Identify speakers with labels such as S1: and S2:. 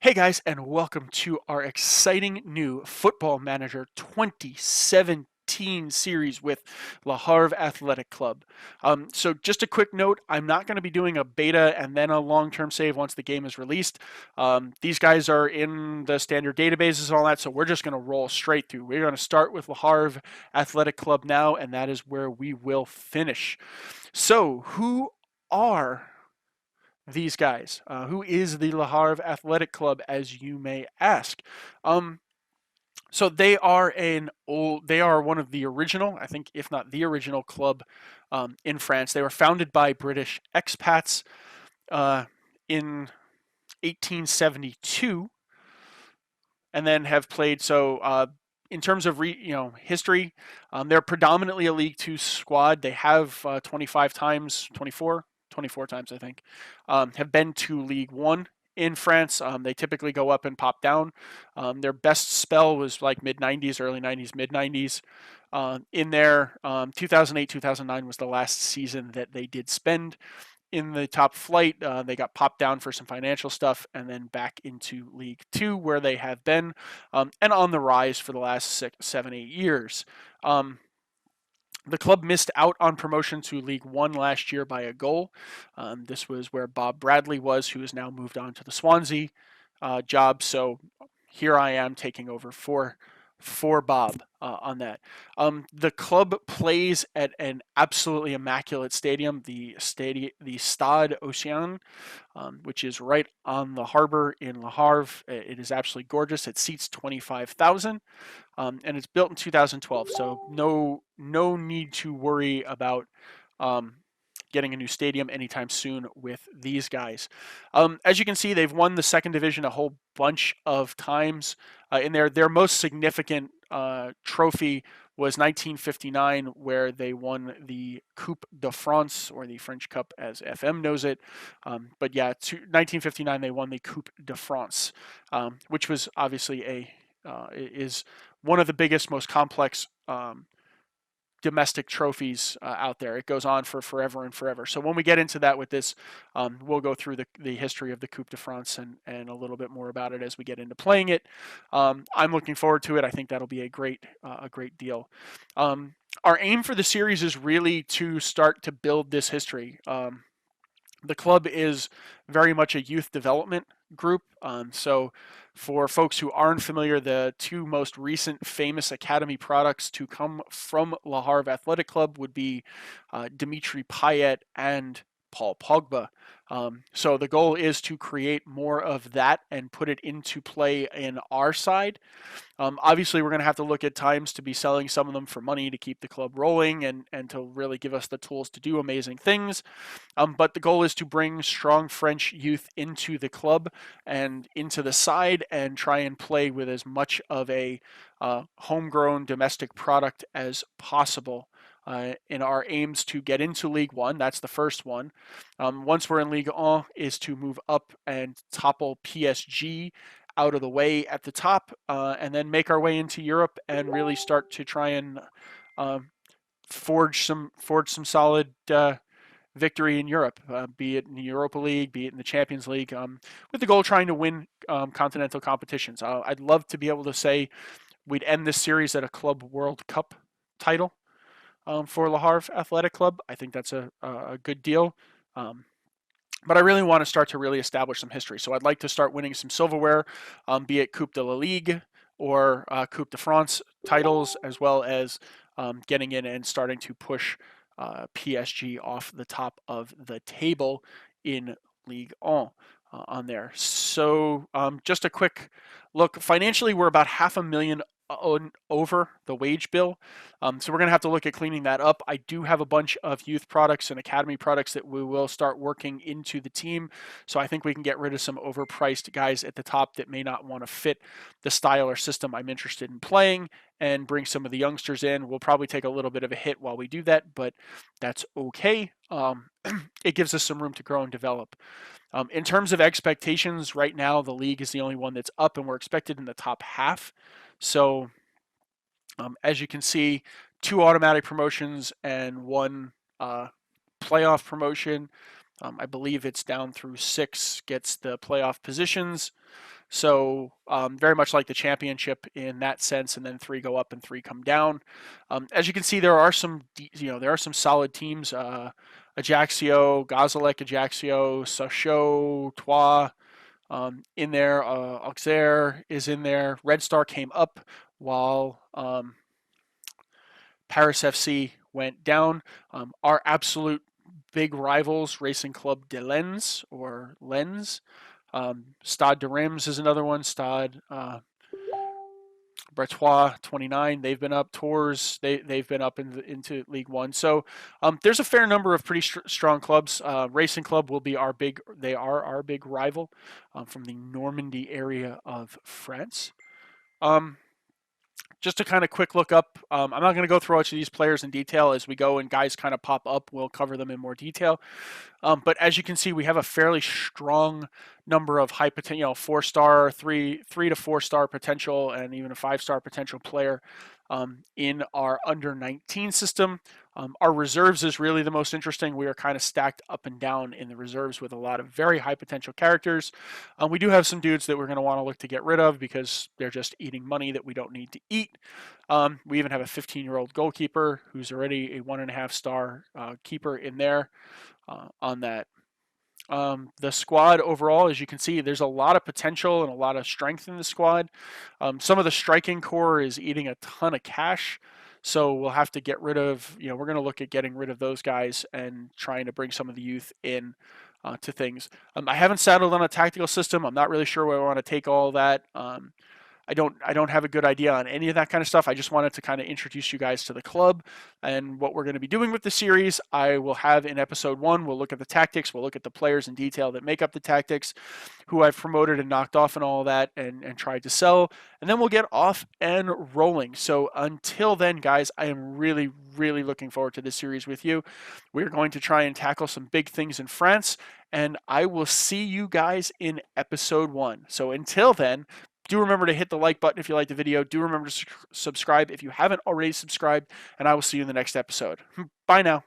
S1: Hey guys, and welcome to our exciting new Football Manager 2017 series with Le Havre Athletic Club. So just a quick note, I'm not going to be doing a beta and then a long-term save once the game is released. These guys are in the standard databases and all that, so we're just going to roll straight through. We're going to start with Le Havre Athletic Club now, and that is where we will finish. So who are these guys? Who is the Le Havre Athletic Club, as you may ask? Um, so they are one of the original, I think, if not the original club in France. They were founded by British expats uh, in 1872, and then have played. In terms of history, they're predominantly a League Two squad. They have 25 times, 24 times, I think, have been to League One in France. They typically go up and pop down. Their best spell was like mid 90s, early 90s, mid 90s. In there, 2008, 2009 was the last season that they did spend in the top flight. They got popped down for some financial stuff and then back into League Two, where they have been and on the rise for the last 7, 8 years. The club missed out on promotion to League One last year by a goal. This was where Bob Bradley was, who has now moved on to the Swansea job. So here I am taking over for Bob on that. The club plays at an absolutely immaculate stadium, the Stade Océan, which is right on the harbor in Le Havre. It is absolutely gorgeous. It seats 25,000, and it's built in 2012. So no need to worry about um, getting a new stadium anytime soon with these guys. As you can see, they've won the second division a whole bunch of times. In their most significant trophy was 1959, where they won the Coupe de France, or the French Cup as FM knows it. But yeah, 1959 they won the Coupe de France, which was obviously is one of the biggest, most complex domestic trophies out there. It goes on for forever and forever. So when we get into that with this, we'll go through the history of the Coupe de France and a little bit more about it as we get into playing it. I'm looking forward to it. I think that'll be a great deal. Our aim for the series is really to start to build this history. The club is very much a youth development group. So, for folks who aren't familiar, the two most recent famous academy products to come from Le Havre Athletic Club would be Dimitri Payet and Paul Pogba. So the goal is to create more of that and put it into play in our side. Obviously, we're going to have to look at times to be selling some of them for money to keep the club rolling and to really give us the tools to do amazing things. But the goal is to bring strong French youth into the club and into the side and try and play with as much of a homegrown domestic product as possible. In our aims to get into League One, that's the first one. Once we're in Ligue 1, is to move up and topple PSG out of the way at the top, and then make our way into Europe and really start to try and forge some solid victory in Europe, be it in the Europa League, be it in the Champions League, with the goal of trying to win continental competitions. I'd love to be able to say we'd end this series at a Club World Cup title for Le Havre Athletic Club. I think that's a good deal. But I really want to start to really establish some history. So I'd like to start winning some silverware, be it Coupe de la Ligue or Coupe de France titles, as well as getting in and starting to push PSG off the top of the table in Ligue 1 on there. So just a quick look. Financially, we're about $500,000 over the wage bill. So we're going to have to look at cleaning that up. I do have a bunch of youth products and academy products that we will start working into the team. So I think we can get rid of some overpriced guys at the top that may not want to fit the style or system I'm interested in playing and bring some of the youngsters in. We'll probably take a little bit of a hit while we do that, but that's okay. It gives us some room to grow and develop. In terms of expectations, right now the league is the only one that's up, and we're expected in the top half. So, as you can see, 2 automatic promotions and 1 playoff promotion. I believe it's down through 6 gets the playoff positions. So very much like the championship in that sense, and then 3 go up and 3 come down. As you can see, there are some there are some solid teams. Ajaccio, Gazalek, Ajaccio, Sochaux, Troyes in there. Auxerre is in there. Red Star came up while Paris FC went down. Our absolute big rivals, Racing Club de Lens or Lens. Stade de Reims is another one. Stade Bretois 29. They've been up. Tours they've been up into League One. So there's a fair number of pretty strong clubs. Racing Club will be our big. They are our big rival from the Normandy area of France. Just a kind of quick look up. I'm not going to go through each of these players in detail as we go and guys kind of pop up. We'll cover them in more detail. But as you can see, we have a fairly strong number of high potential, 4-star, 3 to 4-star potential, and even a 5-star potential player in our under 19 system. Our reserves is really the most interesting. We are kind of stacked up and down in the reserves with a lot of very high potential characters. We do have some dudes that we're going to want to look to get rid of because they're just eating money that we don't need to eat. We even have a 15-year-old goalkeeper who's already a 1.5-star keeper in there on that. The squad overall, as you can see, there's a lot of potential and a lot of strength in the squad. Some of the striking core is eating a ton of cash, so we'll have to get rid of, we're going to look at getting rid of those guys and trying to bring some of the youth in to things. I haven't settled on a tactical system. I'm not really sure where I want to take all that. I don't have a good idea on any of that kind of stuff. I just wanted to kind of introduce you guys to the club and what we're going to be doing with the series. I will have in episode 1, we'll look at the tactics, we'll look at the players in detail that make up the tactics, who I've promoted and knocked off and all that and tried to sell, and then we'll get off and rolling. So until then, guys, I am really, really looking forward to this series with you. We're going to try and tackle some big things in France, and I will see you guys in episode 1. So until then, do remember to hit the like button if you like the video. Do remember to subscribe if you haven't already subscribed, and I will see you in the next episode. Bye now.